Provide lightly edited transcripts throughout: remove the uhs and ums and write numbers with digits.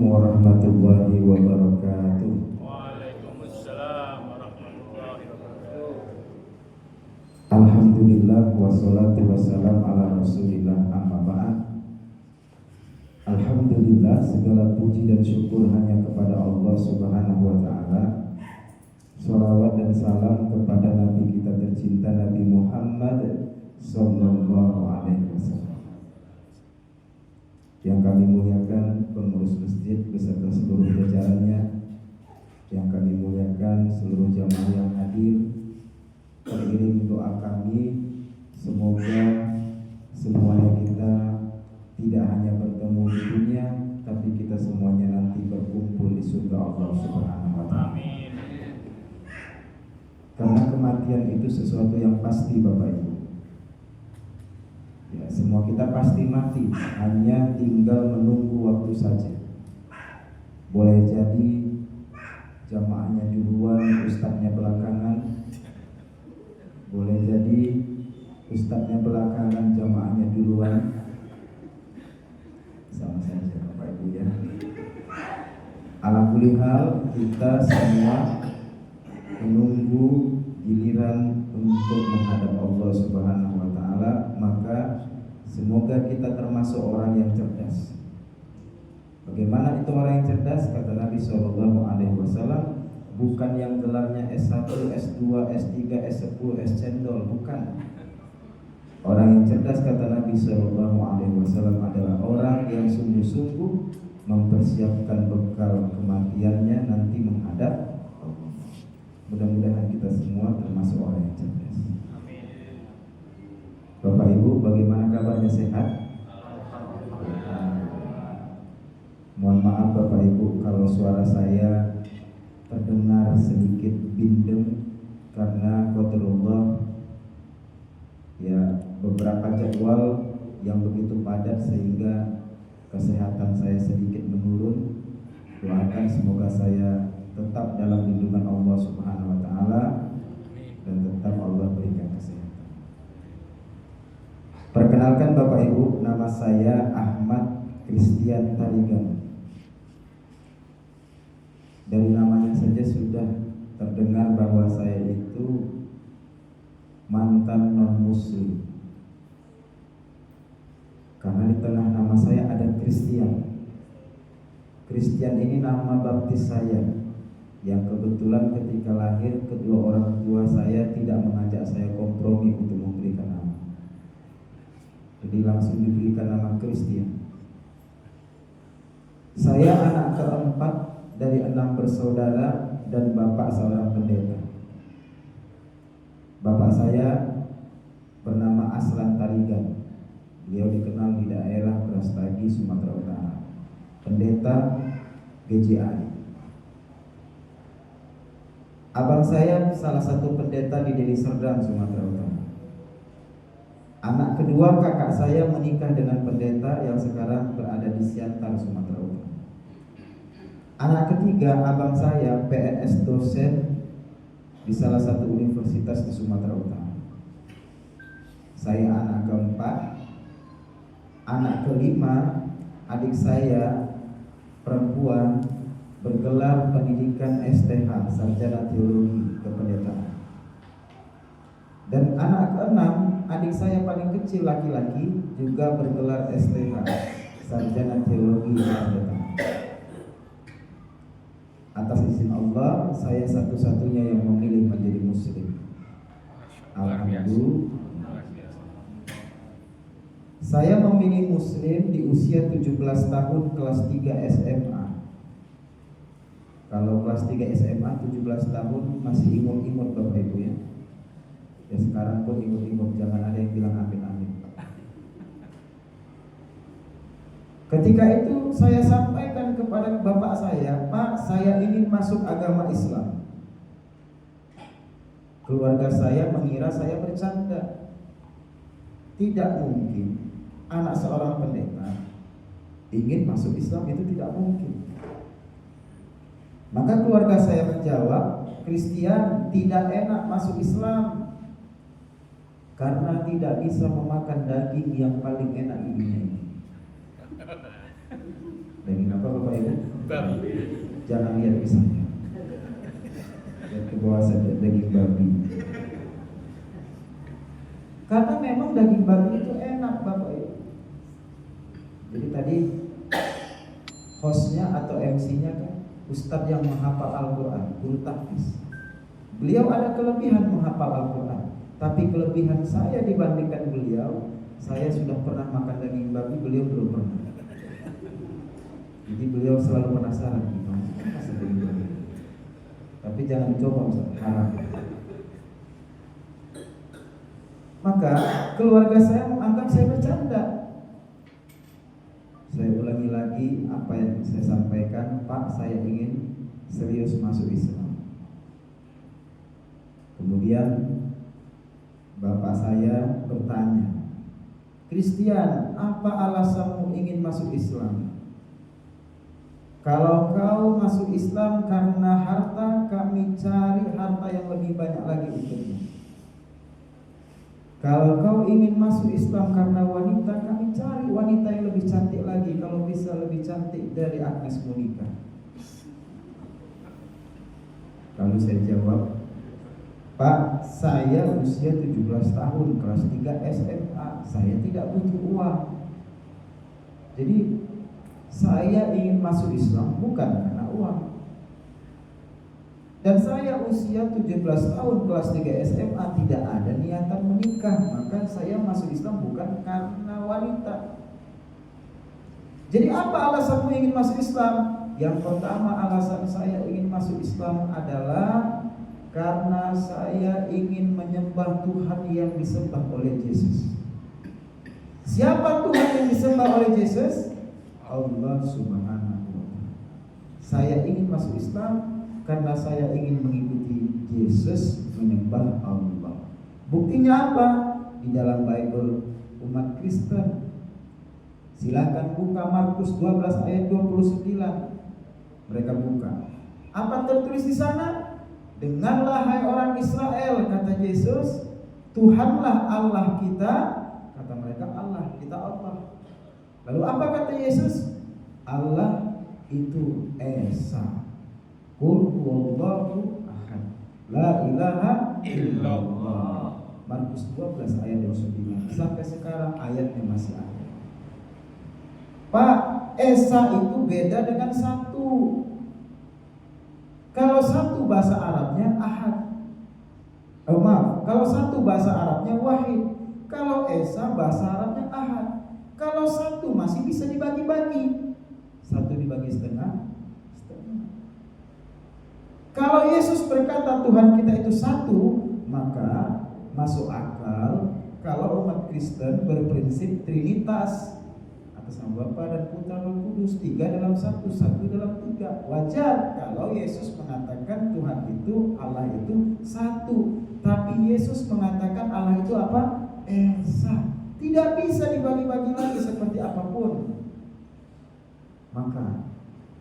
warahmatullahi wabarakatuh. Waalaikumsalam warahmatullahi wabarakatuh. Alhamdulillah wassalatu wassalam ala rasulillah amma ba'd. Alhamdulillah, segala puji dan syukur hanya kepada Allah subhanahu wa ta'ala. Shalawat dan salam kepada Nabi kita tercinta Nabi Muhammad sallallahu alaihi wasallam. Yang kami muliakan pengurus masjid beserta seluruh jajarannya, yang kami muliakan seluruh jamaah yang hadir. Teriring doa kami, semoga semuanya kita tidak hanya bertemu di dunia, tapi kita semuanya nanti berkumpul di surga Allah Subhanahu wa ta'ala. Karena kematian itu sesuatu yang pasti, Bapak Ibu. Ya, semua kita pasti mati, hanya tinggal menunggu waktu saja. Boleh jadi jamaahnya duluan, ustadznya belakangan. Boleh jadi ustadznya belakangan, jamaahnya duluan. Sama saja Bapak Ibu ya. Ala kulli hal, kita semua menunggu giliran untuk menghadap Allah Subhanahu wa ta'ala. Maka semoga kita termasuk orang yang cerdas. Bagaimana itu orang yang cerdas? Kata Nabi SAW, bukan yang gelarnya S1, S2, S3, S10, S cendol, bukan. Orang yang cerdas, kata Nabi SAW, adalah orang yang sungguh-sungguh mempersiapkan bekal kematiannya nanti menghadap Allah. Mudah-mudahan kita semua termasuk orang yang cerdas. Bapak Ibu, bagaimana kabarnya, sehat? Mohon maaf Bapak Ibu kalau suara saya terdengar sedikit bindeng, karena qadarullah ya, beberapa jadwal yang begitu padat sehingga kesehatan saya sedikit menurun. Doakan semoga saya tetap dalam lindungan Allah Subhanahu wa ta'ala dan tetap Allah berikan kesehatan. Perkenalkan Bapak Ibu, nama saya Ahmad Christian Tarigan. Dari namanya saja sudah terdengar bahwa saya itu mantan non-muslim. Karena di tengah nama saya ada Christian. Christian ini nama baptis saya, yang kebetulan ketika lahir kedua orang tua saya tidak mengajak saya kompromi untuk memberikan nama. Jadi langsung diberikan nama Christian. Saya anak keempat dari 6 bersaudara dan bapak seorang pendeta. Bapak saya bernama Aslan Tarigan. Beliau dikenal di daerah Brastagi, Sumatera Utara. Pendeta GJI. Abang saya salah satu pendeta di Deli Serdang, Sumatera Utara. Anak kedua kakak saya menikah dengan pendeta yang sekarang berada di Siantar, Sumatera Utara. Anak ketiga abang saya PNS dosen di salah satu universitas di Sumatera Utara. Saya anak keempat. Anak kelima, adik saya perempuan bergelar pendidikan STH, Sarjana Teologi Kependetaan. Dan anak keenam, adik saya paling kecil laki-laki juga bergelar STH, Sarjana Teologi Kependetaan. Atas izin Allah, saya satu-satunya yang memilih menjadi muslim. Alhamdulillah. Saya memilih muslim di usia 17 tahun kelas 3 SMA. Kalau kelas 3 SMA 17 tahun masih imut-imut Bapak Ibu ya. Ya sekarang pun imut-imut, jangan ada yang bilang amin-amin. Ketika itu saya sampaikan kepada bapak saya, Pak, saya ingin masuk agama Islam. Keluarga saya mengira saya bercanda. Tidak mungkin anak seorang pendeta ingin masuk Islam, itu tidak mungkin. Maka keluarga saya menjawab, Christian, tidak enak masuk Islam karena tidak bisa memakan daging yang paling enak di dunia ini. Daging apa Bapak Ibu? babi. Jangan lihat pisangnya. Lihat ke bawah saja, daging babi. Karena memang daging babi itu enak, Bapak Ibu. Jadi tadi hostnya atau MC-nya kan Ustadz yang menghafal Al-Quran, guru tahfiz. Beliau ada kelebihan menghafal Al-Quran, tapi kelebihan saya dibandingkan beliau, saya sudah pernah makan daging babi, beliau belum pernah. Jadi beliau selalu penasaran gimana daging babi. Tapi jangan coba, Ustaz, haram. Maka keluarga saya menganggap saya bercanda. Saya ulangi lagi apa yang saya sampaikan, Pak, saya ingin serius masuk Islam. Kemudian bapak saya bertanya, Christian, apa alasanmu ingin masuk Islam? Kalau kau masuk Islam karena harta, kami cari harta yang lebih banyak lagi untukmu. Kalau kau ingin masuk Islam karena wanita, kami cari wanita yang lebih cantik lagi, kalau bisa lebih cantik dari Agnes Monica. Lalu saya jawab, Pak, saya usia 17 tahun, kelas 3 SMA, saya tidak butuh uang. Jadi saya ingin masuk Islam bukan karena uang. Dan saya usia 17 tahun, kelas 3 SMA, tidak ada niatan menikah. Maka saya masuk Islam bukan karena wanita. Jadi apa alasanmu ingin masuk Islam? Yang pertama, alasan saya ingin masuk Islam adalah karena saya ingin menyembah Tuhan yang disembah oleh Yesus. Siapa Tuhan yang disembah oleh Yesus? Allah Subhanahu wa Ta'ala. Saya ingin masuk Islam karena saya ingin mengikuti Yesus, menyembah Allah. Buktinya apa? Di dalam Bible umat Kristen. Silakan buka Markus 12 ayat 29. Mereka buka. Apa tertulis di sana? Dengarlah hai orang Israel, kata Yesus, Tuhanlah Allah kita. Kata mereka, Allah, kita Allah. Lalu apa kata Yesus? Allah itu Esa. Qul huwallahu ahad, la ilaha illallah. Markus 12 ayat 29. Sampai sekarang ayatnya masih ada. Pak, Esa itu beda dengan satu. Kalau satu bahasa Arabnya ahad. Kalau satu bahasa Arabnya wahid. Kalau Esa bahasa Arabnya ahad. Kalau satu masih bisa dibagi-bagi. Satu dibagi setengah. Kalau Yesus berkata Tuhan kita itu satu, maka masuk akal kalau umat Kristen berprinsip Trinitas, atas nama Bapa dan Putra dan Roh Kudus, 3 dalam 1, 1 dalam 3. Wajar kalau Yesus mengatakan Tuhan itu, Allah itu satu. Tapi Yesus mengatakan Allah itu apa? Esa. Tidak bisa dibagi-bagi lagi seperti apapun. Maka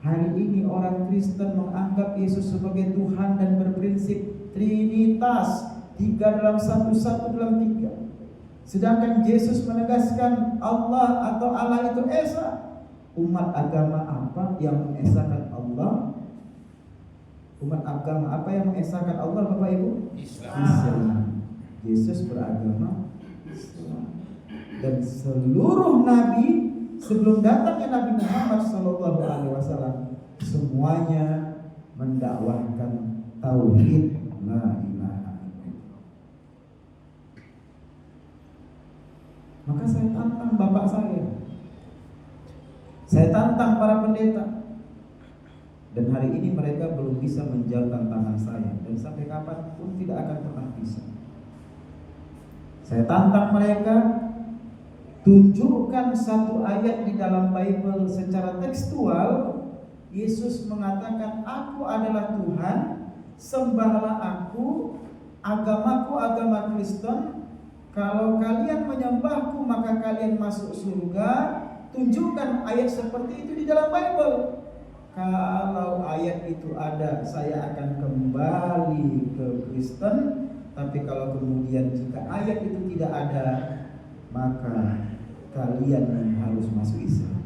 hari ini orang Kristen menganggap Yesus sebagai Tuhan dan berprinsip Trinitas, 3 dalam 1, 1 dalam 3. Sedangkan Yesus menegaskan Allah atau Allah itu Esa. Umat agama apa yang mengesakan Allah? Umat agama apa yang mengesakan Allah, Bapak Ibu? Islam. Yesus beragama Islam. Dan seluruh nabi sebelum datangnya Nabi Muhammad SAW, semuanya mendakwahkan tauhid la ilaha illallah. Maka saya tantang bapak saya tantang para pendeta, dan hari ini mereka belum bisa menjawab tantangan saya, dan sampai kapanpun tidak akan pernah bisa. Saya tantang mereka, tunjukkan satu ayat di dalam Bible secara tekstual. Yesus mengatakan, aku adalah Tuhan, sembahlah aku, agamaku agama Kristen. Kalau kalian menyembahku maka kalian masuk surga. Tunjukkan ayat seperti itu di dalam Bible. Kalau ayat itu ada, saya akan kembali ke Kristen. Tapi kalau kemudian jika ayat itu tidak ada, maka kalian yang harus masuk Islam.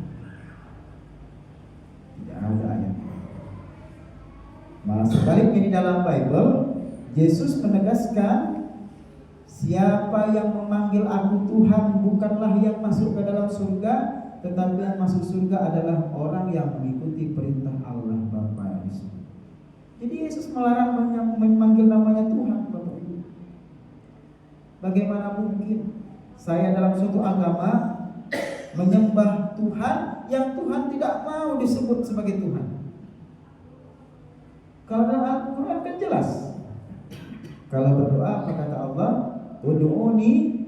Tidak ada ayat Malah sebaliknya di dalam Bible, Yesus menegaskan, siapa yang memanggil aku Tuhan bukanlah yang masuk ke dalam surga, tetapi yang masuk surga adalah orang yang mengikuti perintah Allah Bapa yang di surga. Jadi Yesus melarang memanggil namanya Tuhan, Bapak Ibu. Bagaimana mungkin saya dalam suatu agama menyembah Tuhan yang Tuhan tidak mau disebut sebagai Tuhan? Kalau dalam Al-Quran kan jelas. Kalau berdoa apa kata Allah? Ud'uni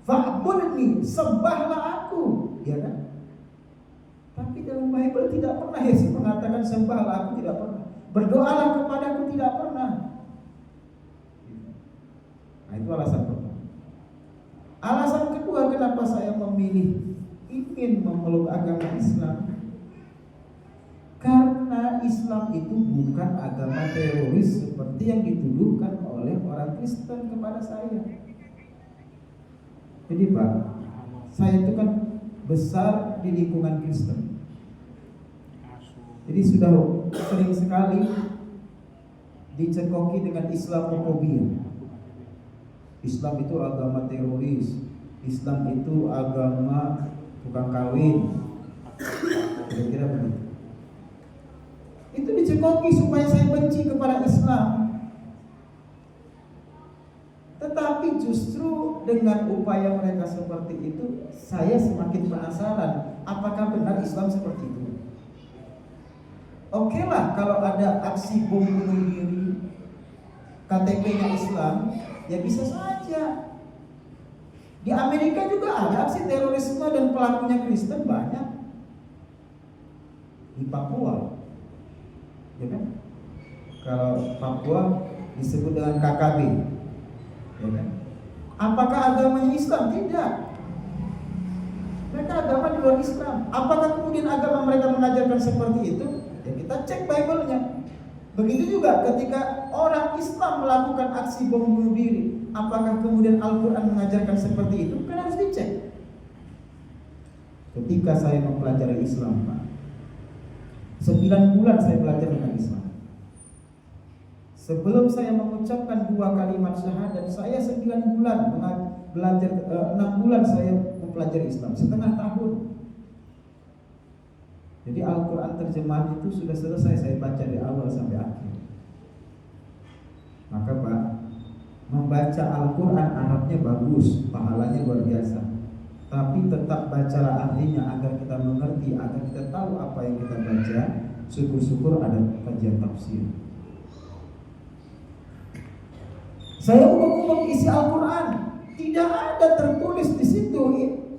fa'budni, sembahlah aku, ya kan? Tapi dalam Bible tidak pernah Yesus mengatakan sembahlah aku, tidak pernah. Berdoalah kepadaku, tidak pernah. Nah, itu alasan pertama. Alasan kedua kenapa saya memilih ingin memeluk agama Islam, karena Islam itu bukan agama teroris seperti yang dituduhkan oleh orang Kristen kepada saya. Jadi Pak, saya itu kan besar di lingkungan Kristen. Jadi sudah sering sekali dicekoki dengan Islamofobia. Islam itu agama teroris, Islam itu agama tukang kawin, kira-kira begitu. Itu dicekoki supaya saya benci kepada Islam. Tetapi justru dengan upaya mereka seperti itu, saya semakin penasaran, apakah benar Islam seperti itu? Oke lah kalau ada aksi bom bunuh diri, KTP-nya Islam, ya bisa saja. Di Amerika juga ada aksi terorisme dan pelakunya Kristen banyak. Di Papua, ya kan? Kalau Papua disebut dengan KKB, ya kan? Apakah agamanya Islam? Tidak. Mereka agama di luar Islam. Apakah kemudian agama mereka mengajarkan seperti itu? Ya kita cek Bible-nya. Begitu juga ketika orang Islam melakukan aksi bom bunuh diri, apakah kemudian Al-Quran mengajarkan seperti itu? Kan harus dicek. Ketika saya mempelajari Islam, Pak, 9 bulan saya belajar tentang Islam. Sebelum saya mengucapkan 2 kalimat syahadat, saya 9 bulan belajar, 6 bulan saya mempelajari Islam, setengah tahun. Jadi Al-Quran terjemahan itu sudah selesai saya baca dari awal sampai akhir. Maka Pak, membaca Al-Quran Arabnya bagus, pahalanya luar biasa. Tapi tetap bacalah artinya agar kita mengerti, agar kita tahu apa yang kita baca. Syukur-syukur ada kajian tafsir. Saya umum isi Al-Quran, tidak ada tertulis di situ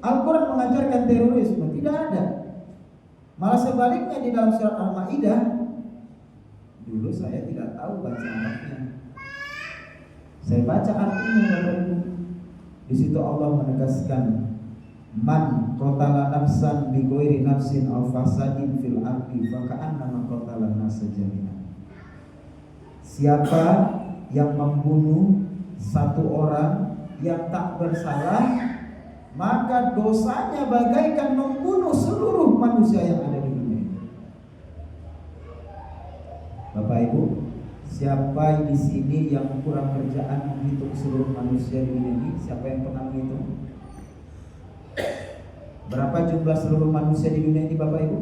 Al-Quran mengajarkan terorisme, tidak ada. Malah sebaliknya di dalam surat Al-Maidah, dulu saya tidak tahu baca Arabnya. Saya baca artinya, Bapak Ibu. Di situ Allah menegaskan, man qatala nafsan bi ghairi nafsin aw fasadin fil ardi fa ka'annama qatala an-nasa jami'an. Siapa yang membunuh satu orang yang tak bersalah, maka dosanya bagaikan membunuh seluruh manusia yang ada di dunia. Bapak Ibu, siapa di sini yang kurang kerjaan menghitung seluruh manusia di dunia ini? Siapa yang pernah menghitung? Berapa jumlah seluruh manusia di dunia ini, Bapak Ibu?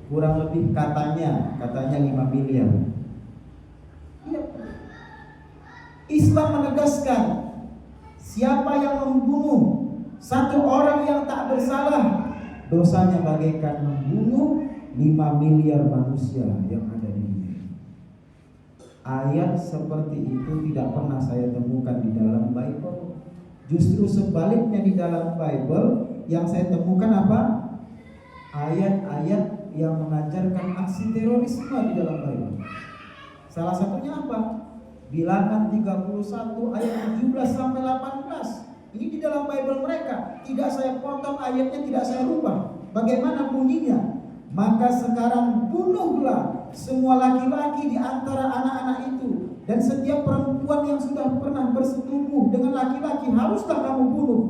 Kurang lebih katanya 5 miliar. Iya. Islam menegaskan, siapa yang membunuh satu orang yang tak bersalah, dosanya bagaikan membunuh 5 miliar manusia yang ada di dunia. Ayat seperti itu tidak pernah saya temukan di dalam Bible. Justru sebaliknya di dalam Bible yang saya temukan apa? Ayat-ayat yang mengajarkan aksi terorisme di dalam Bible. Salah satunya apa? Bilangan 31 ayat 17 sampai 18. Ini di dalam Bible mereka. Tidak saya potong ayatnya, tidak saya rubah. Bagaimana bunyinya? Maka sekarang bunuhlah semua laki-laki di antara anak-anak itu, dan setiap perempuan yang sudah pernah bersetubuh dengan laki-laki haruslah kamu bunuh.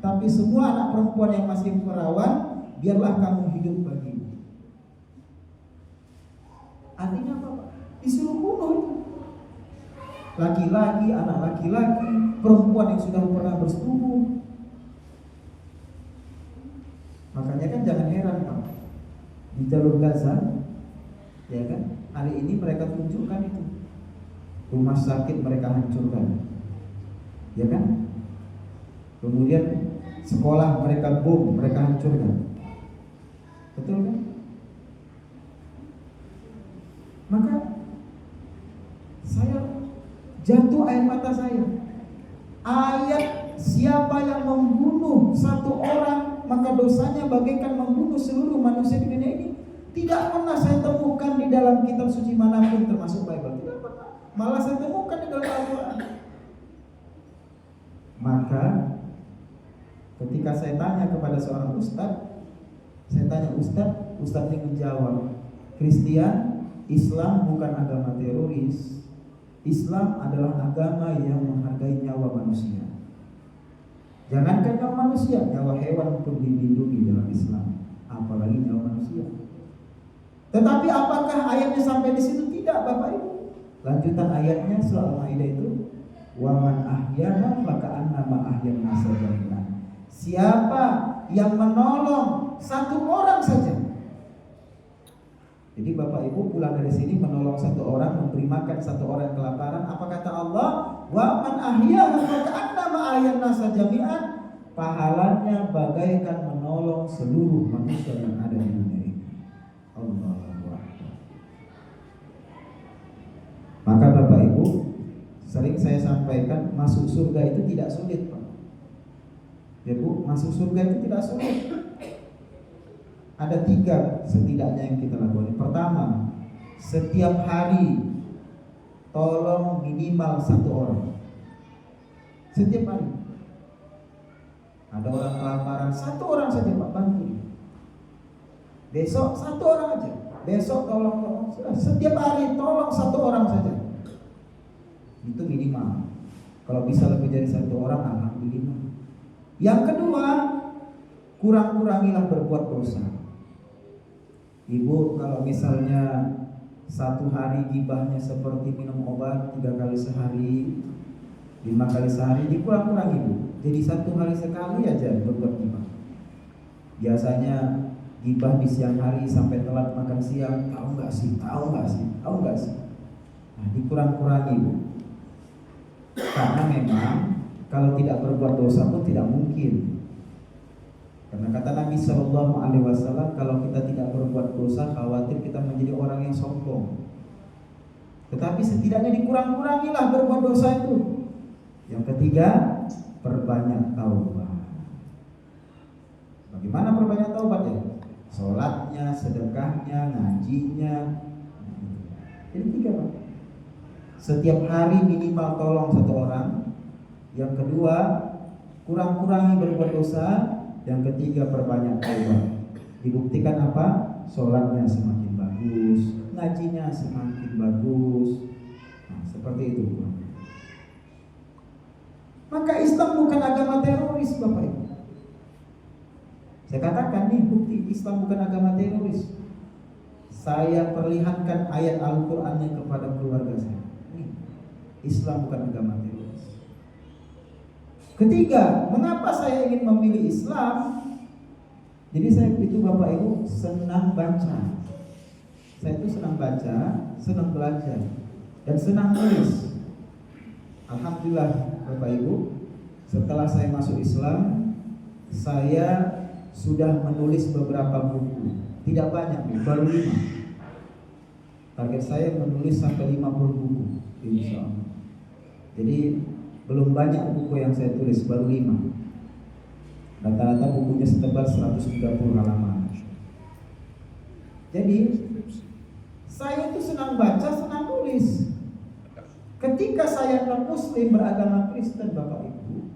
Tapi semua anak perempuan yang masih perawan, biarlah kamu hidup bagimu. Artinya apa, Pak? Disuruh bunuh. Laki-laki, anak laki-laki, perempuan yang sudah pernah bersetubuh. Makanya kan jangan heran, Pak, di jalur Gaza, ya kan, hari ini mereka tunjukkan itu. Rumah sakit mereka hancurkan, ya kan? Kemudian sekolah mereka bom, mereka hancurkan. Betul kan? Maka saya jatuh air mata saya. Ayat siapa yang membunuh satu orang maka dosanya bagaikan membunuh seluruh manusia di dunia ini, tidak pernah saya temukan di dalam kitab suci manapun termasuk Bible. Tidak pernah. Malah saya temukan di dalam Al-Quran. Maka ketika saya tanya kepada seorang ustadz, saya tanya ustadz ini menjawab, Kristen, Islam bukan agama teroris. Islam adalah agama yang menghargai nyawa manusia. Jangankan nyawa manusia, nyawa hewan pun dilindungi dalam Islam, apalagi nyawa manusia. Tetapi apakah ayatnya sampai di situ? Tidak, Bapak Ibu. Lanjutan ayatnya surah Al-Maidah itu, wa man ahyaha faka'annama ahyan nasa jami'an. Siapa yang menolong satu orang saja. Jadi Bapak Ibu pulang dari sini menolong satu orang, memberi makan satu orang yang kelaparan. Apa kata Allah? Wa man ahyaha faka'annama ahyan nasa jami'an. Pahalanya bagaikan menolong seluruh manusia yang ada di dunia ini. Allahu Akbar. Maka Bapak Ibu, sering saya sampaikan, masuk surga itu tidak sulit, Pak. Ya Bu, masuk surga itu tidak sulit. Ada 3 setidaknya yang kita lakukan. Pertama, setiap hari tolong minimal 1 orang. Setiap hari. Ada orang kelaparan, 1 orang saja Pak, bantu. Besok 1 orang aja. Besok tolong. Setiap hari tolong 1 orang saja. Itu minimal. Kalau bisa lebih dari 1 orang, alhamdulillah. Yang kedua, kurang-kurangilah berbuat dosa. Ibu kalau misalnya 1 hari gibahnya seperti minum obat 3 kali sehari, 5 kali sehari, dikurang-kurangi Bu. Jadi 1 hari sekali aja berbuat gibah. Biasanya gibah di siang hari sampai telat makan siang, tahu nggak sih? Nah, dikurang-kurangi Bu. Karena memang kalau tidak berbuat dosa pun tidak mungkin. Karena kata Nabi Shallallahu Alaihi Wasallam, kalau kita tidak berbuat dosa, khawatir kita menjadi orang yang sombong. Tetapi setidaknya dikurang-kurangilah berbuat dosa itu. Yang ketiga, perbanyak taubat. Bagaimana perbanyak taubat ya? Sholatnya, sedekahnya, ngajinya. Jadi 3 Pak. Setiap hari minimal tolong 1 orang. Yang kedua, kurang-kurangi berbuat dosa. Yang ketiga, perbanyak taubat. Dibuktikan apa? Sholatnya semakin bagus, ngajinya semakin bagus. Nah, seperti itu. Maka Islam bukan agama teroris, Bapak Ibu. Saya katakan nih, bukti Islam bukan agama teroris. Saya perlihatkan ayat Al-Qur'annya kepada keluarga saya. Nih, Islam bukan agama teroris. Ketiga, mengapa saya ingin memilih Islam? Jadi saya itu Bapak Ibu senang baca. Saya itu senang baca, senang belajar, dan senang nulis. Alhamdulillah Bapak Ibu, setelah saya masuk Islam, saya sudah menulis beberapa buku. Tidak banyak, baru 5. Target saya menulis sampai 50 buku, insya Allah. Jadi belum banyak buku yang saya tulis, baru 5. Rata-rata bukunya setebal 130 halaman. Jadi saya itu senang baca, senang nulis. Ketika saya non-muslim beragama Kristen Bapak Ibu,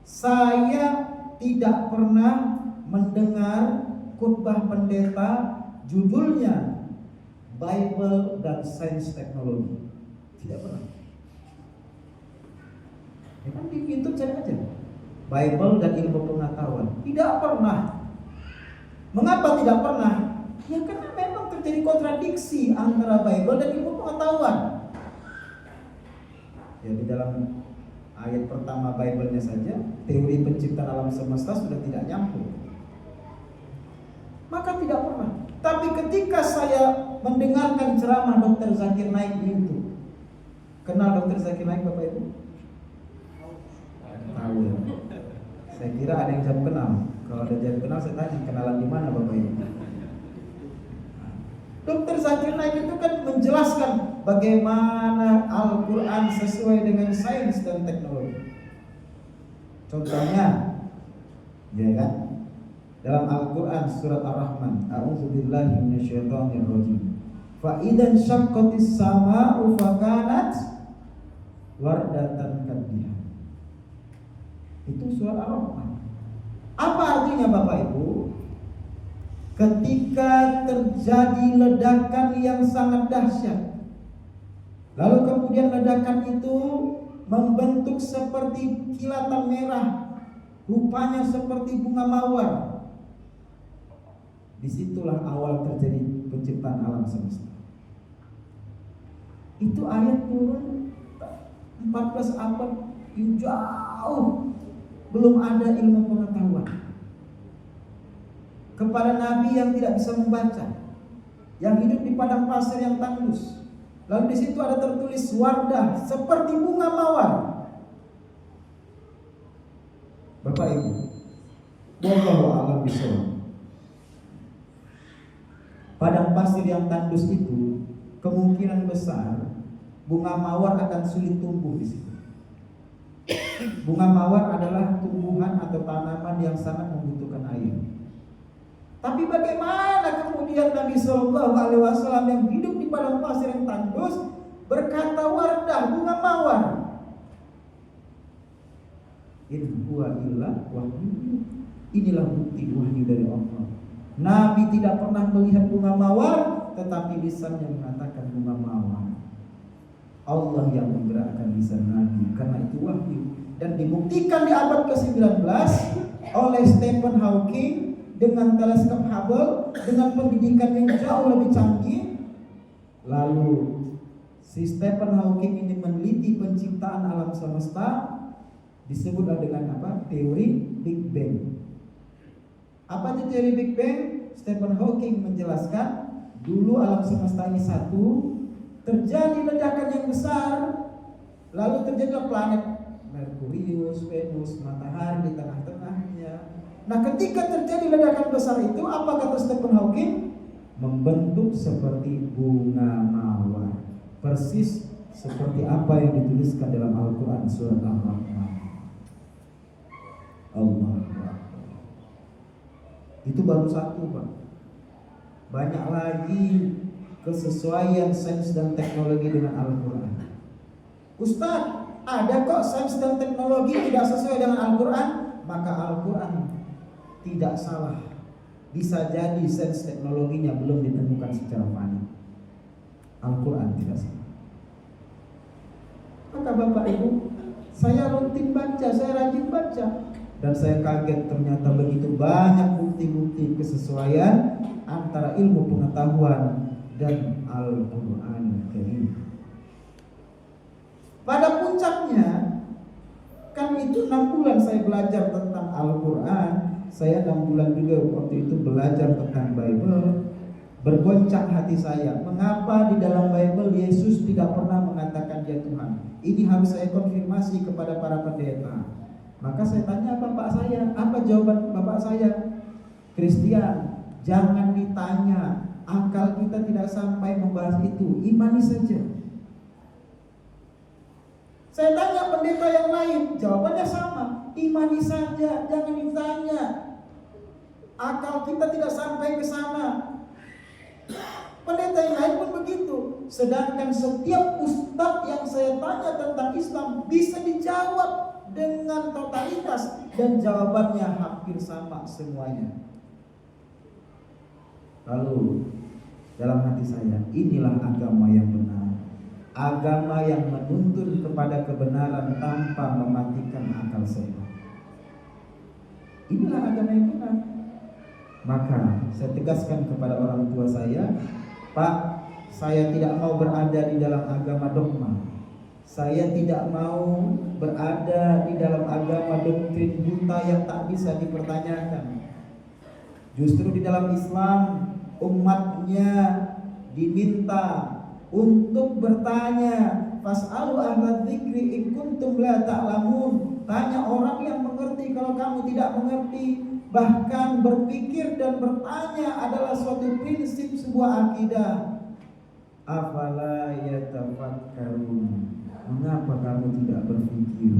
saya tidak pernah mendengar khutbah pendeta judulnya Bible dan Sains Teknologi. Tidak pernah. Ya kan di YouTube cari aja Bible dan ilmu pengetahuan. Tidak pernah. Mengapa tidak pernah? Ya karena memang terjadi kontradiksi antara Bible dan ilmu pengetahuan. Ya di dalam ayat pertama Bible-nya saja, teori penciptaan alam semesta sudah tidak nyambung. Maka tidak pernah. Tapi ketika saya mendengarkan ceramah Dr. Zakir Naik di YouTube, kenal Dr. Zakir Naik Bapak Ibu? Tahu ya. Saya kira ada yang jam kenal. Kalau ada jam kenal saya tanya kenalan di mana Bapak Ibu? Dr. Zakir Naik itu kan menjelaskan bagaimana Al-Quran sesuai dengan sains dan teknologi. Contohnya, ya kan? Dalam Al-Quran surat Ar-Rahman, A'udzubillahi minasyaitonirrajim. Fa idzan syaqqatis samaa'u fakanat wardatan kadhiha. Itu surat Ar-Rahman. Apa artinya Bapak Ibu? Ketika terjadi ledakan yang sangat dahsyat, lalu kemudian ledakan itu membentuk seperti kilatan merah, rupanya seperti bunga mawar. Disitulah awal terjadi penciptaan alam semesta. Itu ayat turun 14 abad jauh, belum ada ilmu pengetahuan. Kepada nabi yang tidak bisa membaca, yang hidup di padang pasir yang tandus. Lalu di situ ada tertulis wardah seperti bunga mawar. Bapak Ibu, wallahu a'lam bishawab. Padang pasir yang tandus itu kemungkinan besar bunga mawar akan sulit tumbuh di situ. Bunga mawar adalah tumbuhan atau tanaman yang sangat membutuhkan air. Tapi bagaimana kemudian Nabi Shallallahu Alaihi Wasallam yang hidup di padang pasir yang tandus berkata wardah bunga mawar? In huwa illa wahyu. Inilah bukti wahyu dari Allah. Nabi tidak pernah melihat bunga mawar, tetapi lisannya mengatakan bunga mawar. Allah yang menggerakkan lisan Nabi, karena itu wahyu. Dan dibuktikan di abad ke-19 oleh Stephen Hawking dengan teleskop Hubble, dengan pendidikan yang jauh lebih canggih. Lalu si Stephen Hawking ini meneliti penciptaan alam semesta, disebutlah dengan apa? Teori Big Bang. Apa itu teori Big Bang? Stephen Hawking menjelaskan dulu alam semesta ini satu, terjadi ledakan yang besar, lalu terjadilah planet Merkurius, Venus, Matahari di tengah-tengahnya. Nah, ketika terjadi ledakan besar itu, apa kata Stephen Hawking? Membentuk seperti bunga mawar, persis seperti apa yang dituliskan dalam Al-Quran surat Ar-Rahman. Allah. Itu baru satu, Pak. Banyak lagi kesesuaian sains dan teknologi dengan Al-Quran. Ustaz, ada kok sains dan teknologi tidak sesuai dengan Al-Quran? Maka Al-Quran tidak salah. Bisa jadi sains teknologinya belum ditemukan secara fani. Al-Quran tidak salah. Maka Bapak Ibu, saya rutin baca, saya rajin baca, dan saya kaget ternyata begitu banyak bukti-bukti kesesuaian antara ilmu pengetahuan dan Al-Quran Karim. Pada puncaknya, kan itu 6 bulan saya belajar tentang Al-Quran. Saya 6 bulan juga waktu itu belajar tentang Bible. Bergoncang hati saya, mengapa di dalam Bible Yesus tidak pernah mengatakan dia Tuhan? Ini harus saya konfirmasi kepada para pendeta. Maka saya tanya bapak saya, apa jawaban bapak saya? Kristian, jangan ditanya, akal kita tidak sampai membahas itu, imani saja. Saya tanya pendeta yang lain, jawabannya sama, imani saja, jangan ditanya. Akal kita tidak sampai ke sana. Pendeta yang lain pun begitu. Sedangkan setiap ustadz yang saya tanya tentang Islam bisa dijawab dengan totalitas, dan jawabannya hampir sama semuanya. Lalu dalam hati saya, inilah agama yang benar, agama yang menuntun kepada kebenaran tanpa mematikan akal sehat. Inilah agama yang benar. Maka saya tegaskan kepada orang tua saya, Pak, saya tidak mau berada di dalam agama dogma. Saya tidak mau berada di dalam agama doktrin buta yang tak bisa dipertanyakan. Justru di dalam Islam umatnya diminta untuk bertanya, fas'alu ahla dzikri in kuntum la ta'lamun. Tanya orang yang mengerti kalau kamu tidak mengerti. Bahkan berpikir dan bertanya adalah suatu prinsip sebuah akidah. Afala yatafakkarun. Mengapa kamu tidak berpikir?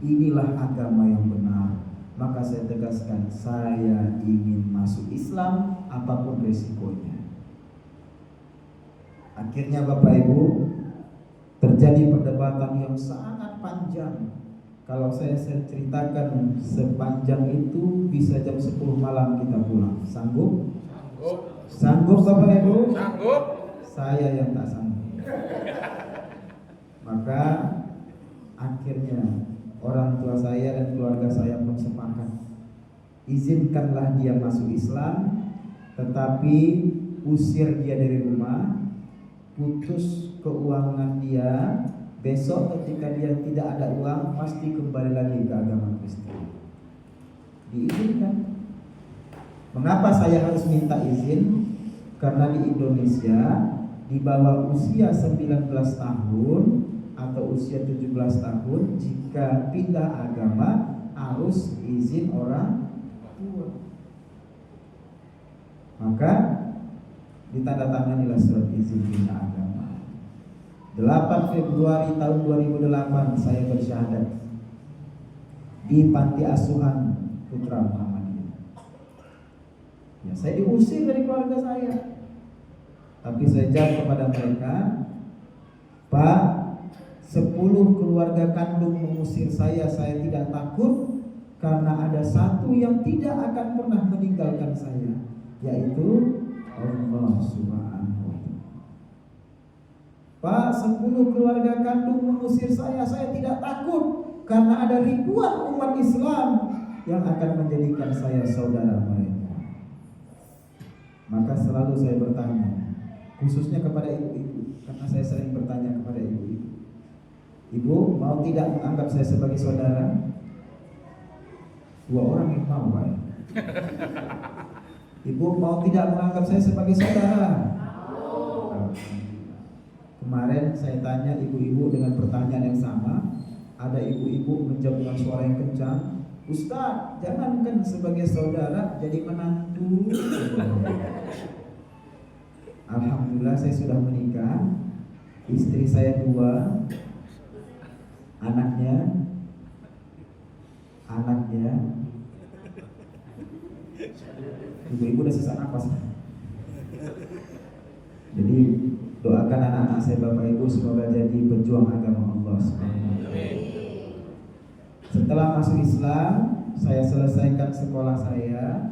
Inilah agama yang benar. Maka saya tegaskan, saya ingin masuk Islam apapun resikonya. Akhirnya Bapak Ibu, terjadi perdebatan yang sangat panjang. Kalau saya ceritakan sepanjang itu, bisa jam 10 malam kita pulang. Sanggup? Sanggup. Sanggup Bapak Ibu? Sanggup. Saya yang tak sanggup. Maka akhirnya orang tua saya dan keluarga saya pun sepakat, izinkanlah dia masuk Islam, tetapi usir dia dari rumah, putus keuangan dia. Besok ketika dia tidak ada uang, pasti kembali lagi ke agama Kristen. Diizinkan. Mengapa saya harus minta izin? Karena di Indonesia di bawah usia 19 tahun atau usia 17 tahun, jika pindah agama harus izin orang tua. Maka ditandatanganilah surat izin pindah agama. 8 Februari tahun 2008 saya bersyahadat di panti asuhan Putra Muhammadiyah. Ya, saya diusir dari keluarga saya. Tapi saya jawab kepada mereka, Pak, 10 keluarga kandung mengusir saya tidak takut, karena ada satu yang tidak akan pernah meninggalkan saya, yaitu Allah Subhanahu wa Ta'ala. Pak, 10 keluarga kandung mengusir saya tidak takut, karena ada ribuan umat Islam yang akan menjadikan saya saudara mereka. Maka selalu saya bertanya, khususnya kepada ibu-ibu, karena saya sering bertanya kepada ibu-ibu, Ibu mau tidak menganggap saya sebagai saudara? 2 orang yang mau, Pak. Ibu mau tidak menganggap saya sebagai saudara? Kemarin saya tanya ibu-ibu dengan pertanyaan yang sama. Ada ibu-ibu menjawab dengan suara yang kencang, Ustaz, jangankan sebagai saudara, jadi menantu. Alhamdulillah saya sudah menikah. Istri saya 2, anaknya ibu-ibu udah sesak napas. Jadi doakan anak-anak saya Bapak Ibu semoga jadi pejuang agama Allah SWT. Setelah masuk Islam, saya selesaikan sekolah saya.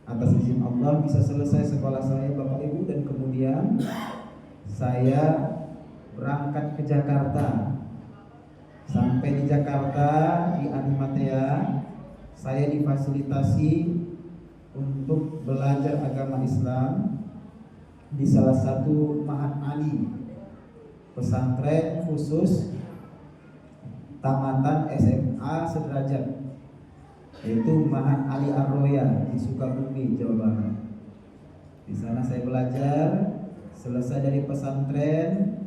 Atas izin Allah bisa selesai sekolah saya Bapak Ibu, dan kemudian saya berangkat ke Jakarta. Sampai di Jakarta di Animatea, saya difasilitasi untuk belajar agama Islam di salah satu Mahat Ali, pesantren khusus tamatan SMA sederajat, yaitu Mahat Ali Ar-Roya di Sukabumi, Jawa Barat. Di sana saya belajar. Selesai dari pesantren,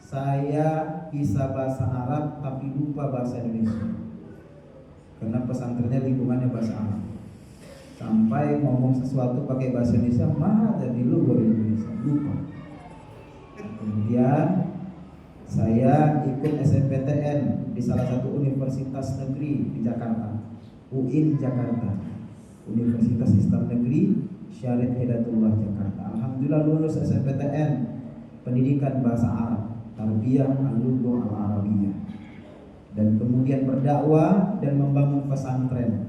saya bisa bahasa Arab tapi lupa bahasa Indonesia, karena pesantrennya lingkungannya bahasa Arab. Sampai ngomong sesuatu pakai bahasa Indonesia, mah jadi lu Indonesia lupa. Kemudian saya ikut SNPTN di salah satu universitas negeri di Jakarta, UIN Jakarta, Universitas Islam Negeri Syarif Hidayatullah Jakarta. Alhamdulillah lulus SNPTN pendidikan bahasa Arab, Tarbiyah Al-Lughah Al-Arabiyah, dan kemudian berdakwah dan membangun pesantren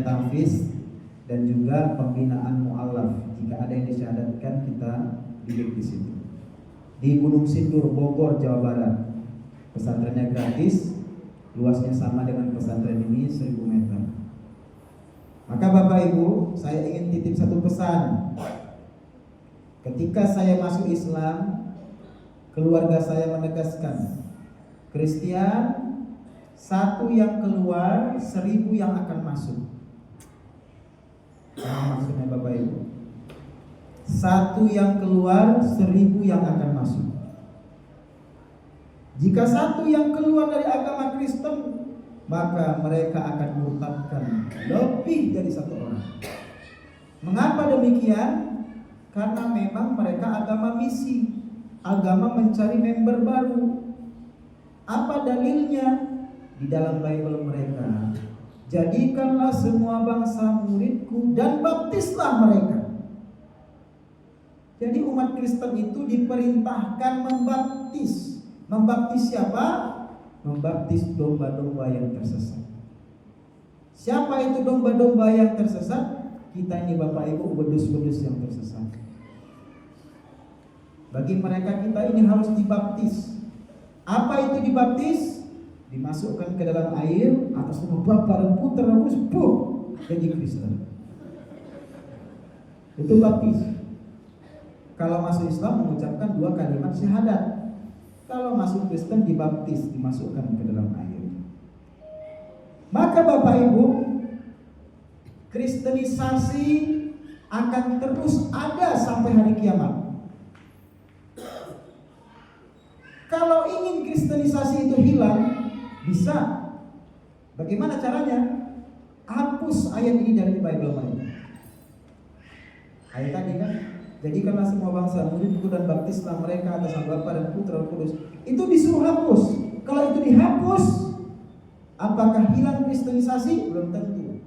tahfiz, dan juga pembinaan mu'alaf. Jika ada yang disyahadatkan, kita didik di situ. Di Gunung Sindur, Bogor, Jawa Barat. Pesantrennya gratis, luasnya sama dengan pesantren ini 1000 meter. Maka Bapak Bapak Ibu, saya ingin titip satu pesan. Ketika saya masuk Islam, keluarga saya menegaskan, Kristen 1 yang keluar, 1000 yang akan masuk. Apa maksudnya Bapak Ibu? 1 yang keluar, 1000 yang akan masuk. Jika 1 yang keluar dari agama Kristen, maka mereka akan murtadkan lebih dari 1 orang. Mengapa demikian? Karena memang mereka agama misi, agama mencari member baru. Apa dalilnya? Di dalam Bible mereka, jadikanlah semua bangsa muridku dan baptislah mereka. Jadi umat Kristen itu diperintahkan membaptis. Membaptis siapa? Membaptis domba-domba yang tersesat. Siapa itu domba-domba yang tersesat? Kita ini Bapak Ibu, wedus-wedus yang tersesat. Bagi mereka kita ini harus dibaptis. Apa itu dibaptis? Dimasukkan ke dalam air atas nama Bapa dan Putra dan Roh Kudus, jadi Kristen. Itu baptis. Kalau masuk Islam mengucapkan 2 kalimat syahadat. Kalau masuk Kristen dibaptis, dimasukkan ke dalam air. Maka Bapak Ibu, kristenisasi akan terus ada sampai hari kiamat. Kalau ingin kristenisasi itu hilang, bisa. Bagaimana caranya? Hapus ayat ini dari Bible mereka. Ayat tadi kan, jadikanlah semua bangsa muridku dan baptislah mereka atas nama Bapa dan Putra dan Kudus. Itu disuruh hapus. Kalau itu dihapus, apakah hilang kristenisasi? Belum tentu.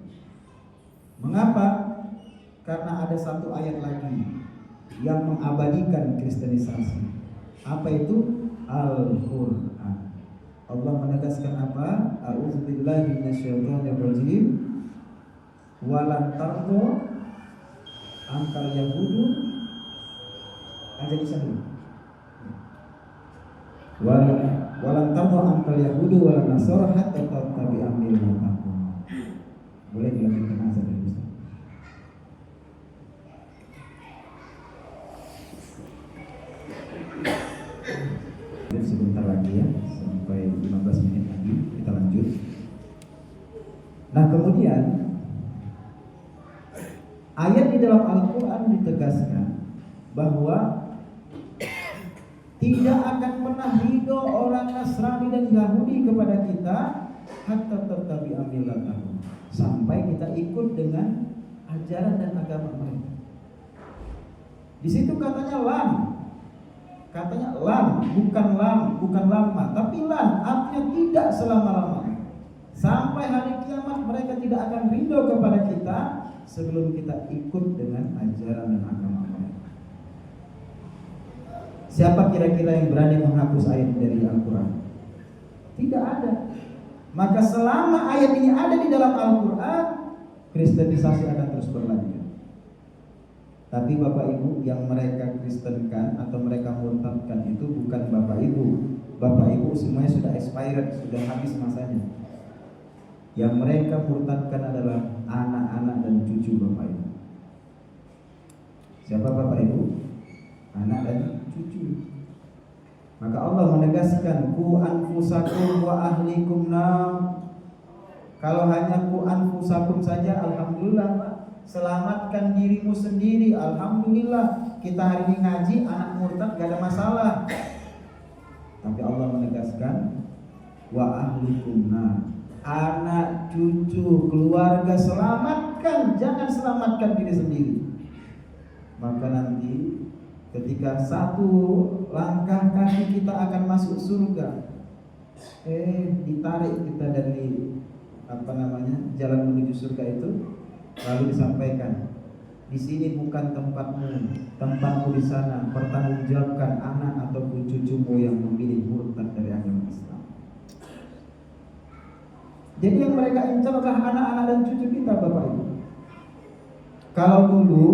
Mengapa? Karena ada 1 ayat lagi yang mengabadikan kristenisasi. Apa itu? Al-Quran. Allah menegaskan apa? A'udzubillahi minasyaitonirrajim. Walan tardo angkal yahudu. Aja bisa dulu. Walan tardo angkal yahudu walan nasara hatta tattabi'a millatahum. Boleh dilanjutkan azan dari Ustaz. Sebentar lagi ya, sampai 15 menit lagi kita lanjut. Nah kemudian ayat di dalam Al-Quran ditegaskan bahwa tidak akan pernah ridho orang Nasrani dan Yahudi kepada kita hatta tattabi'a millatahum, sampai kita ikut dengan ajaran dan agama mereka. Di situ katanya lam. Katanya lam, bukan lama, tapi lam artinya tidak selama-lamanya. Sampai hari kiamat mereka tidak akan ridho kepada kita sebelum kita ikut dengan ajaran dan agama mereka. Siapa kira-kira yang berani menghapus ayat dari Al-Quran? Tidak ada. Maka selama ayat ini ada di dalam Al-Quran, kristenisasi akan terus berlanjut. Tapi Bapak Ibu, yang mereka kristenkan atau mereka murtadkan itu bukan Bapak Ibu. Bapak Ibu semuanya sudah expired, sudah habis masanya. Yang mereka murtadkan adalah anak-anak dan cucu Bapak Ibu. Siapa Bapak Ibu? Anak dan cucu. Maka Allah menegaskan, ku anfusakum wa ahlikum nar. Kalau hanya ku anfusakum saja, alhamdulillah Pak. Selamatkan dirimu sendiri, alhamdulillah. Kita hari ini ngaji, anak murtad gak ada masalah. Tapi Allah menegaskan, wa ahlikum nar. Anak, cucu, keluarga selamatkan, jangan selamatkan diri sendiri. Maka nanti ketika 1 langkah kaki kita akan masuk surga, ditarik kita dari jalan menuju surga itu. Lalu disampaikan, di sini bukan tempatmu, tempatmu di sana. Pertanggungjawabkan anak ataupun cucumu yang memilih murtad dari agama Islam. Jadi yang mereka incar adalah anak-anak dan cucu kita, Bapak Ibu. Kalau dulu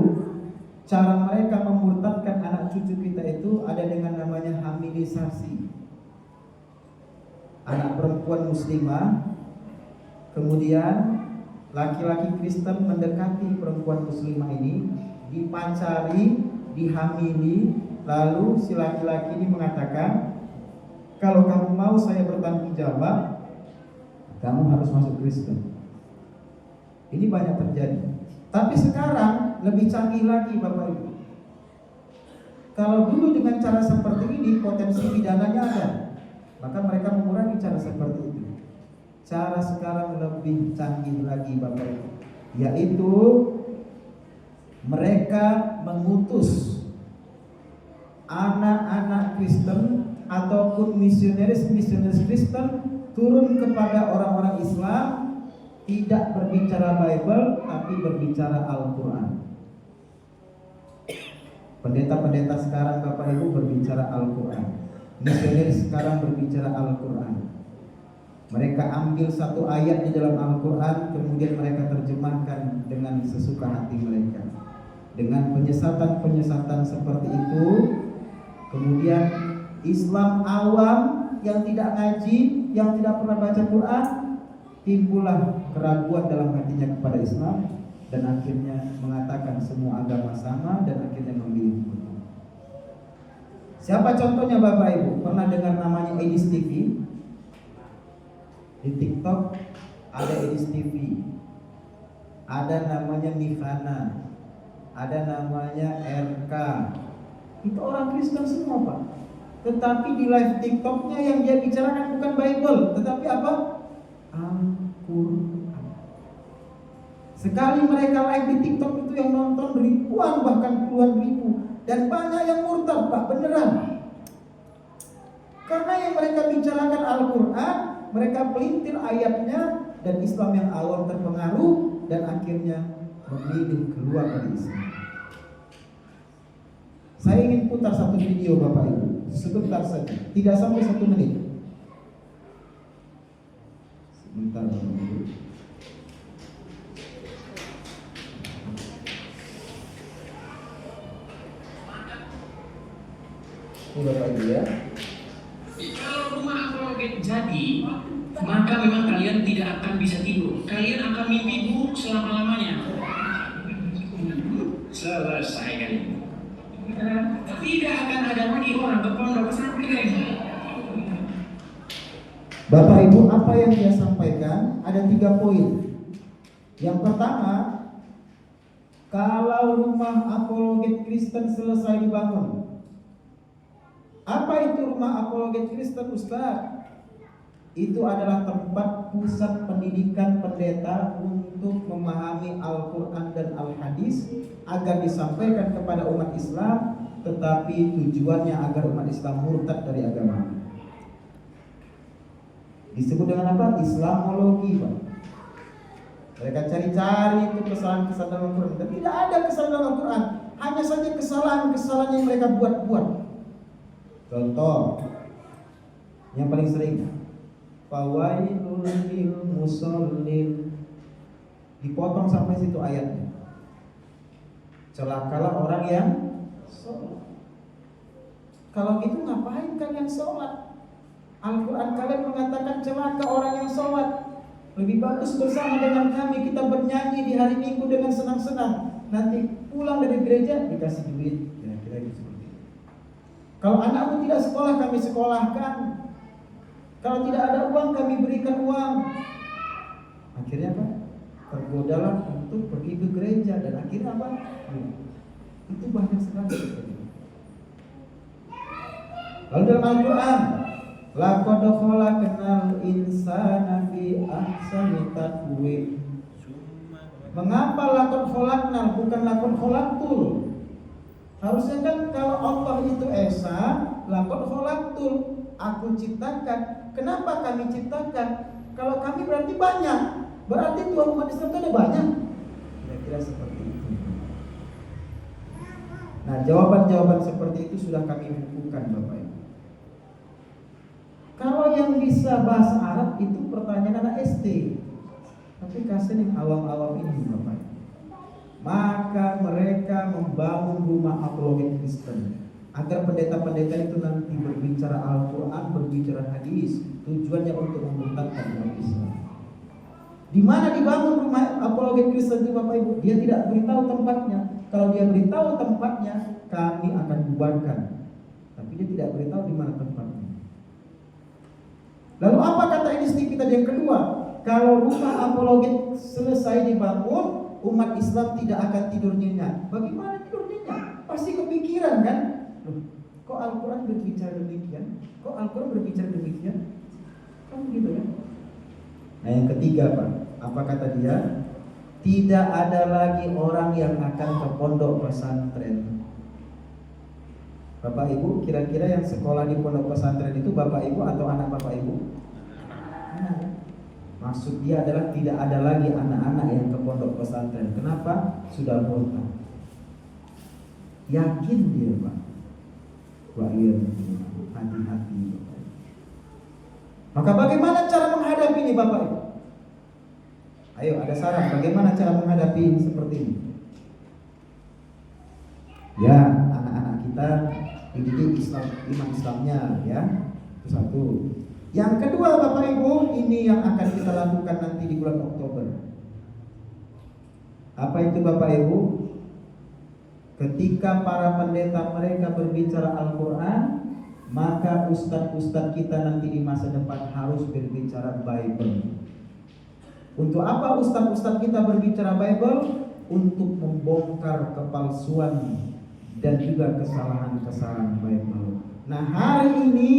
cara mereka memurtadkan anak cucu kita itu ada dengan namanya hamilisasi. Anak perempuan muslimah kemudian laki-laki Kristen mendekati perempuan muslimah ini, dipacari, dihamili, lalu si laki-laki ini mengatakan, kalau kamu mau saya bertanggung jawab, kamu harus masuk Kristen. Ini banyak terjadi. Tapi sekarang lebih canggih lagi Bapak Ibu. Kalau dulu dengan cara seperti ini potensi pidananya ada, maka mereka mengurangi cara seperti itu. Cara sekarang lebih canggih lagi Bapak Ibu, yaitu mereka mengutus anak-anak Kristen ataupun misionaris Kristen turun kepada orang-orang Islam, tidak berbicara Bible tapi berbicara Al-Quran. Pendeta-pendeta sekarang Bapak Ibu berbicara Al-Quran, misionaris sekarang berbicara Al-Quran. Mereka ambil satu ayat di dalam Al-Quran, kemudian mereka terjemahkan dengan sesuka hati mereka. Dengan penyesatan-penyesatan seperti itu, kemudian Islam awam yang tidak ngaji, yang tidak pernah baca Quran, timbullah keraguan dalam hatinya kepada Islam, dan akhirnya mengatakan semua agama sama, dan akhirnya memilih. Siapa contohnya Bapak Ibu? Pernah dengar namanya Edis TV? Di TikTok ada Edis TV, ada namanya Nihana, ada namanya RK. Itu orang Kristen semua Pak. Tetapi di live TikToknya yang dia bicarakan bukan Bible, tetapi apa? Al-Quran. Sekali mereka live di TikTok itu yang nonton ribuan bahkan puluhan ribu, dan banyak yang murtad Pak, beneran. Karena yang mereka bicarakan Al-Quran, mereka pelintir ayatnya, dan Islam yang awam terpengaruh dan akhirnya memilih keluar dari Islam. Saya ingin putar satu video Bapak Ibu, sebentar saja, tidak sampai 1 menit. Sebentar Bapak Ibu. Ini Bapak Ibu ya. Kalau rumah apologet jadi, maka memang kalian tidak akan bisa tidur. Kalian akan mimpi buruk selama-lamanya. Selesai kan? Tidak akan ada lagi orang ke pondok pesantren. Bapak Ibu, apa yang dia sampaikan ada 3 poin. Yang pertama, kalau rumah apologet Kristen selesai dibangun. Apa itu rumah apologet Kristen Ustaz? Itu adalah tempat pusat pendidikan pendeta untuk memahami Al-Quran dan Al-Hadis agar disampaikan kepada umat Islam, tetapi tujuannya agar umat Islam murtad dari agama. Disebut dengan apa? Islamologi Pak. Mereka cari-cari itu kesalahan-kesalahan dalam Al-Quran, dan tidak ada kesalahan dalam Al-Quran, hanya saja kesalahan-kesalahan yang mereka buat-buat. Contoh yang paling sering, fawailul lil musallin, dipotong sampai situ ayatnya. Celakalah orang yang sholat. Kalau gitu ngapain kalian sholat? Al-Quran kalian mengatakan celaka orang yang sholat. Lebih bagus bersama dengan kami kita bernyanyi di hari Minggu dengan senang-senang. Nanti pulang dari gereja dikasih duit. Kira-kira gitu. Kalau anakmu tidak sekolah, kami sekolahkan. Kalau tidak ada uang, kami berikan uang. Akhirnya apa? Tergodalah untuk pergi ke gereja, dan akhirnya apa? Itu banyak sekali. Lalu dalam Al-Quran, laqad khalaqnal insana fi ahsani taqwim. Mengapa laqad khalaqnal bukan laqad khalaqtul? Harusnya kan kalau Allah itu esa, laqad khalaqtul, aku ciptakan. Kenapa kami ciptakan? Kalau kami berarti banyak, berarti Tuhan umat Islam itu ada banyak. Kira-kira seperti itu. Nah, jawaban-jawaban seperti itu sudah kami bukukan Bapak Ibu. Kalau yang bisa bahasa Arab itu pertanyaan anak SD, tapi kasihan yang awam-awam ini Bapak Ibu. Maka mereka membangun rumah apologet Kristen agar pendeta-pendeta itu nanti berbicara Al-Quran, berbicara hadis, tujuannya untuk memurtadkan umat Islam. Di mana dibangun rumah apologet Kristen itu Bapak Ibu? Dia tidak beritahu tempatnya. Kalau dia beritahu tempatnya, kami akan bubarkan. Tapi dia tidak beritahu di mana tempatnya. Lalu apa kata istiqomah yang kedua? Kalau rumah apologet selesai dibangun, umat Islam tidak akan tidur nyenyak. Bagaimana tidur nyenyak? Pasti kepikiran kan? Loh, kok Al-Quran berbicara demikian? Kok Al-Quran berbicara demikian? Kan gitu kan? Nah yang ketiga Pak, apa kata dia? Tidak ada lagi orang yang akan ke pondok pesantren. Bapak Ibu, kira-kira yang sekolah di pondok pesantren itu Bapak Ibu atau anak Bapak Ibu? Maksud dia adalah tidak ada lagi anak-anak yang ke pondok pesantren. Kenapa? Sudah murtad. Yakin dia Pak. Wah iya, hati-hati. Maka bagaimana cara menghadapi ini Bapak Ibu? Ayo ada saran bagaimana cara menghadapi seperti ini? Ya, anak-anak kita dididik iman Islamnya ya. Itu satu. Yang kedua Bapak Ibu, ini yang akan kita lakukan nanti di bulan Oktober. Apa itu Bapak Ibu? Ketika para pendeta mereka berbicara Al-Quran, maka ustadz-ustadz kita nanti di masa depan harus berbicara Bible. Untuk apa ustadz-ustadz kita berbicara Bible? Untuk membongkar kepalsuan dan juga kesalahan-kesalahan Bible. Nah hari ini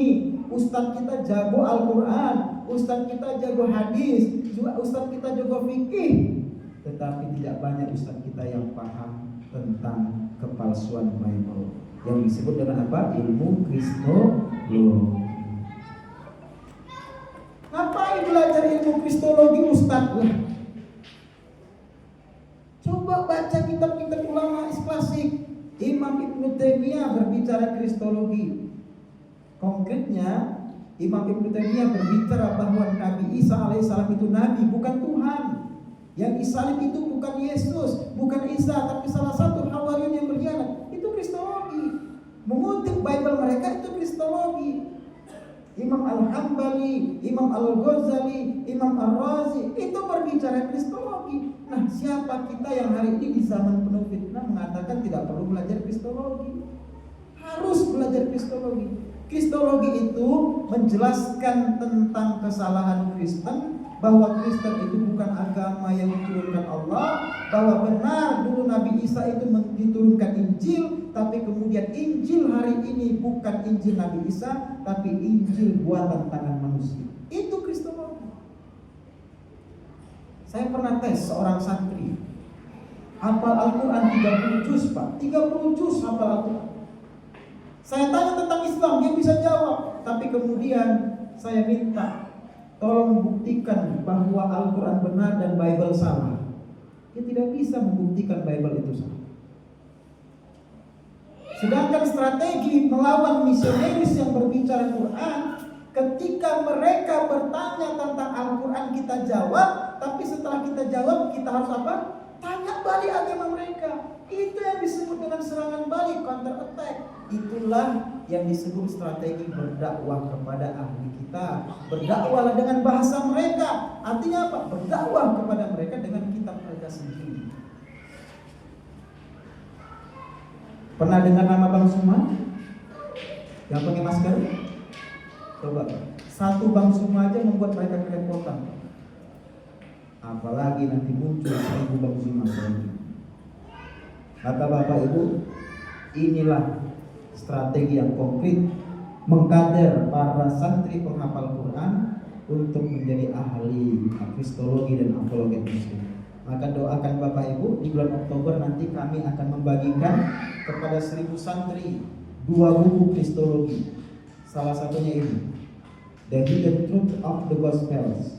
ustadz kita jago Al-Quran, ustadz kita jago hadis, ustadz kita jago fikih, tetapi tidak banyak ustadz kita yang paham tentang kepalsuan Bible yang disebut dengan apa? Ilmu Kristologi. Ngapain belajar ilmu Kristologi Ustaz? Coba baca kitab-kitab ulama klasik. Imam Ibnu Taimiyah berbicara Kristologi. Konkretnya Imam Ibnu Taimiyah berbicara bahwa Nabi Isa alaihissalam itu nabi, bukan Tuhan. Yang disalib itu bukan Yesus, bukan Isa, tapi salah satu hawariun yang berkhianat. Itu Kristologi. Mengutip Bible mereka itu Kristologi. Imam Al-Hambali, Imam Al-Ghazali, Imam Ar-Razi itu berbicara Kristologi. Nah, siapa kita yang hari ini di zaman penuh fitnah mengatakan tidak perlu belajar Kristologi? Harus belajar Kristologi. Kristologi itu menjelaskan tentang kesalahan Kristen, bahwa Kristen itu bukan agama yang diturunkan Allah, bahwa benar dulu Nabi Isa itu diturunkan Injil, tapi kemudian Injil hari ini bukan Injil Nabi Isa, tapi Injil buatan tangan manusia. Itu Kristologi. Saya pernah tes seorang santri, hafal Al-Quran 30 juz Pak, 30 juz hafal Al-Quran. Saya tanya tentang Islam, dia bisa jawab, tapi kemudian saya minta tolong buktikan bahwa Al-Quran benar dan Bible salah. Dia tidak bisa membuktikan Bible itu salah. Sedangkan strategi melawan misionaris yang berbicara Quran, ketika mereka bertanya tentang Al-Quran kita jawab, tapi setelah kita jawab kita harus apa? Tanya balik agama mereka. Itu yang disebut dengan serangan balik, counter attack. Itulah yang disebut strategi berdakwah kepada ahli kita. Berdakwahlah dengan bahasa mereka. Artinya apa? Berdakwah kepada mereka dengan kitab mereka sendiri. Pernah dengar nama Bang Suma? Yang pakai masker? Coba. Satu Bang Suma aja membuat mereka kerepotan. Apalagi nanti muncul 1000 Bang Suma lagi. Maka Bapak Ibu, inilah strategi yang konkret mengkader para santri penghafal Quran untuk menjadi ahli kristologi dan apologet Muslim. Maka doakan Bapak Ibu, di bulan Oktober nanti kami akan membagikan kepada 1000 santri 2 buku kristologi. Salah satunya ini, The Hidden Truth of the Gospels.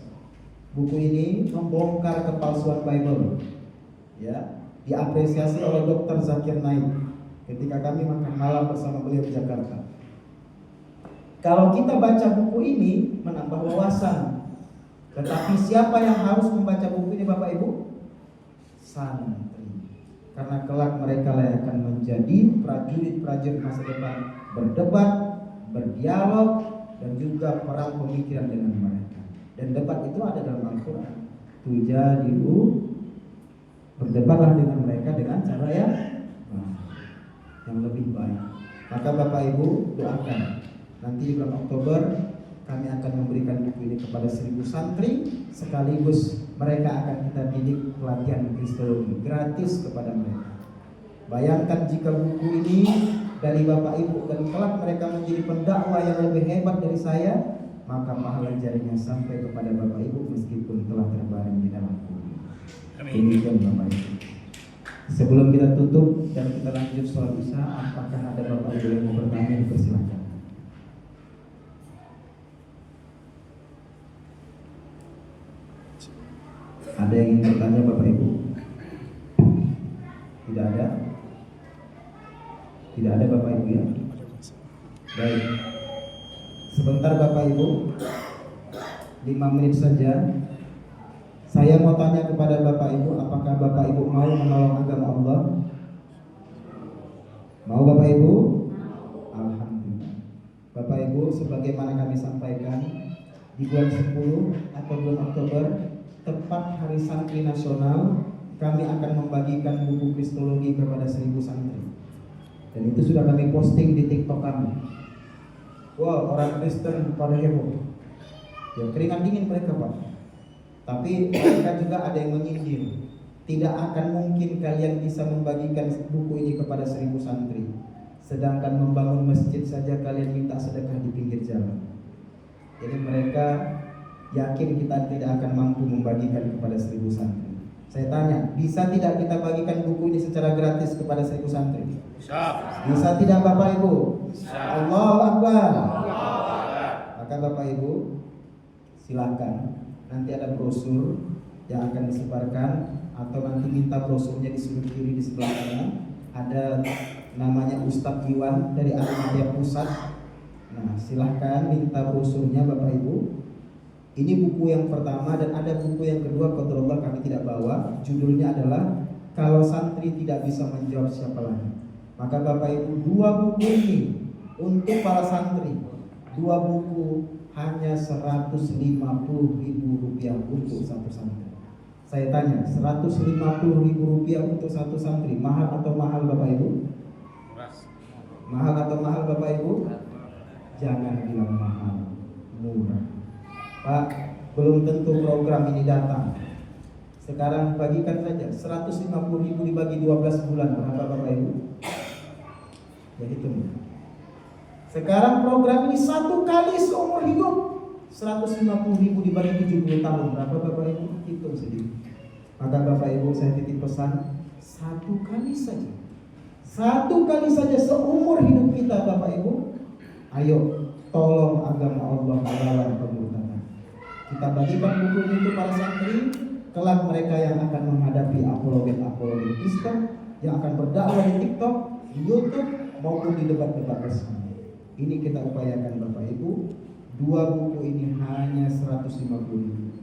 Buku ini membongkar kepalsuan Bible. Ya, diapresiasi oleh Dr. Zakir Naik ketika kami makan malam bersama beliau di Jakarta. Kalau kita baca buku ini menambah wawasan. Tetapi siapa yang harus membaca buku ini Bapak Ibu? Santri. Karena kelak mereka akan menjadi prajurit-prajurit masa depan, berdebat, berdialog, dan juga perang pemikiran dengan mereka. Dan debat itu ada dalam Al-Quran. tujadilu, berdebatlah dengan mereka dengan cara yang lebih baik. Maka Bapak Ibu doakan, nanti di bulan Oktober kami akan memberikan buku ini kepada 1000 santri, sekaligus mereka akan kita didik pelatihan kristologi gratis kepada mereka. Bayangkan jika buku ini dari Bapak Ibu dan kelak mereka menjadi pendakwah yang lebih hebat dari saya, maka pahala jarinya sampai kepada Bapak Ibu meskipun telah terbaring di dalam kubur. Demikian Bapak Ibu. Sebelum kita tutup dan kita lanjut sholat isya, apakah ada Bapak Ibu yang mau bertanya? Dipersilakan. Ada yang ingin bertanya Bapak Ibu? Tidak ada? Tidak ada Bapak Ibu ya? Baik. Sebentar Bapak Ibu, 5 menit saja. Saya mau tanya kepada Bapak Ibu, apakah Bapak Ibu mau menolong agama Allah? Mau Bapak Ibu? Alhamdulillah. Bapak Ibu, sebagaimana kami sampaikan, di bulan 10 atau bulan Oktober, tepat Hari Santri Nasional, kami akan membagikan buku kristologi kepada 1000 santri. Dan itu sudah kami posting di TikTok kami. Wow, orang Kristen pada heboh. Ya keringat dingin mereka Pak. Tapi mereka juga ada yang menyindir. Tidak akan mungkin kalian bisa membagikan buku ini kepada 1000 santri, sedangkan membangun masjid saja kalian minta sedekah di pinggir jalan. Jadi mereka yakin kita tidak akan mampu membagikan kepada 1000 santri. Saya tanya, bisa tidak kita bagikan buku ini secara gratis kepada 1000 santri? Bisa tidak Bapak Ibu? Allahu Akbar. Maka Bapak Ibu silakan, nanti ada brosur yang akan disebarkan, atau nanti minta brosurnya di sebelah kiri di sebelah kanan. Ada namanya Ustadz Iwan dari Ahmadiyah Pusat. Nah silahkan minta brosurnya Bapak Ibu. Ini buku yang pertama, dan ada buku yang kedua, qadarullah kami tidak bawa. Judulnya adalah Kalau Santri Tidak Bisa Menjawab Siapa Lagi. Maka Bapak Ibu, 2 buku ini untuk para santri, 2 buku hanya Rp150.000 untuk satu santri. Saya tanya, Rp150.000 untuk satu santri, mahal atau mahal Bapak Ibu? Mahal atau mahal Bapak Ibu? Jangan bilang mahal, murah. Pak, belum tentu program ini datang. Sekarang bagikan saja 150.000 dibagi 12 bulan, berapa Bapak Ibu? Ya hitung. Sekarang program ini 1 kali seumur hidup, 150.000 dibagi 70 tahun, berapa Bapak Ibu? Hitung sedikit. Maka Bapak Ibu saya titip pesan, 1 kali saja, 1 kali saja seumur hidup kita Bapak Ibu. Ayo tolong agama Allah melawan pemurtadan. Kita bagikan buku itu para santri, kelak mereka yang akan menghadapi apologet Kristen, yang akan berdakwah di TikTok, di YouTube, maupun di debat-debat resmi. Ini kita upayakan Bapak Ibu. 2 buku ini hanya 150.000.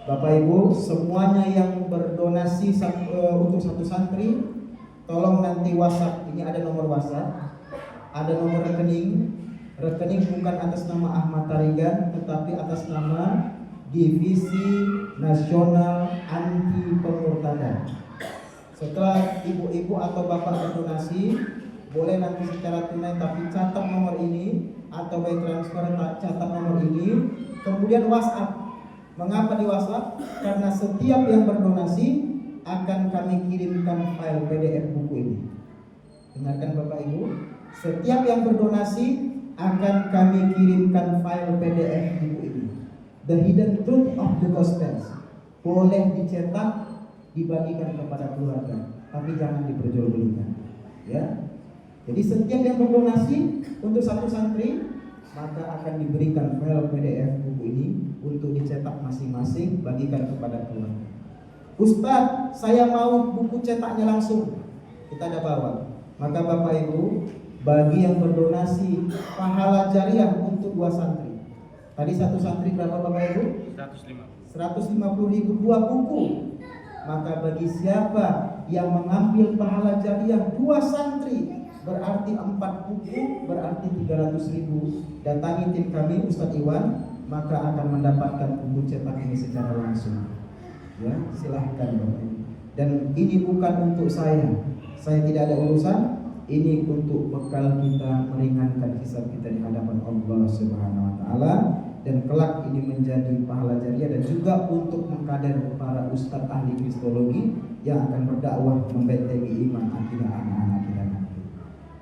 Bapak Ibu, semuanya yang berdonasi untuk satu santri, tolong nanti WhatsApp. Ini ada nomor WhatsApp, ada nomor rekening. Rekening bukan atas nama Ahmad Tarigan, tetapi atas nama Divisi Nasional Anti Pemurtadan. Setelah ibu-ibu atau bapak berdonasi, boleh nanti secara tunai, tapi catat nomor ini, atau by transfer catat nomor ini, kemudian WhatsApp. Mengapa di WhatsApp? Karena setiap yang berdonasi akan kami kirimkan file PDF buku ini. Dengarkan Bapak Ibu, setiap yang berdonasi akan kami kirimkan file PDF buku ini, The Hidden Truth of the Gospels. Boleh dicetak, dibagikan kepada keluarga, tapi jangan diperjualbelikan, ya. Jadi setiap yang berdonasi untuk satu santri, maka akan diberikan file PDF buku ini untuk dicetak masing-masing, bagikan kepada keluarga. Ustadz, saya mau buku cetaknya langsung. Kita ada bawa. Maka Bapak Ibu, bagi yang berdonasi, pahala jariah untuk 2 santri. Tadi satu santri berapa Bapak Ibu? 150.000, 2 buku. Maka bagi siapa yang mengambil pahala jariah 2 santri, berarti 4 buku, berarti 300.000. Datangi tim kami Ustadz Iwan, maka akan mendapatkan buku cetak ini secara langsung. Ya, silahkan Bapak Ibu. Dan ini bukan untuk saya tidak ada urusan. Ini untuk bekal kita meringankan hisab kita di hadapan Allah Subhanahu wa taala, dan kelak ini menjadi pahala jariah, dan juga untuk mengkader para ustadz ahli kristologi yang akan berdakwah membentengi iman akidah anak-anak kita nanti.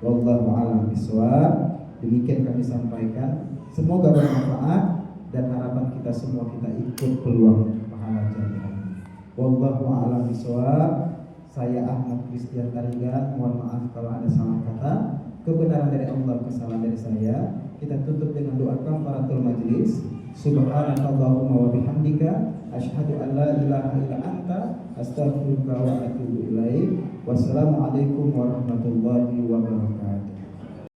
Wallahu a'lam bishawab. Demikian kami sampaikan. Semoga bermanfaat dan harapan kita semua kita ikut peluang pahala jariah. Wallahu a'lam bishawab. Saya Ahmad Christian Tarigan, mohon maaf kalau ada salah kata. Kebenaran dari Allah, kesalahan dari saya. Kita tutup dengan doa kafaratul majlis. Subhanakallahumma wa bihamdika asyhadu an la ilaha illa anta astaghfiruka wa atubu ilaik. Wassalamualaikum warahmatullahi wabarakatuh.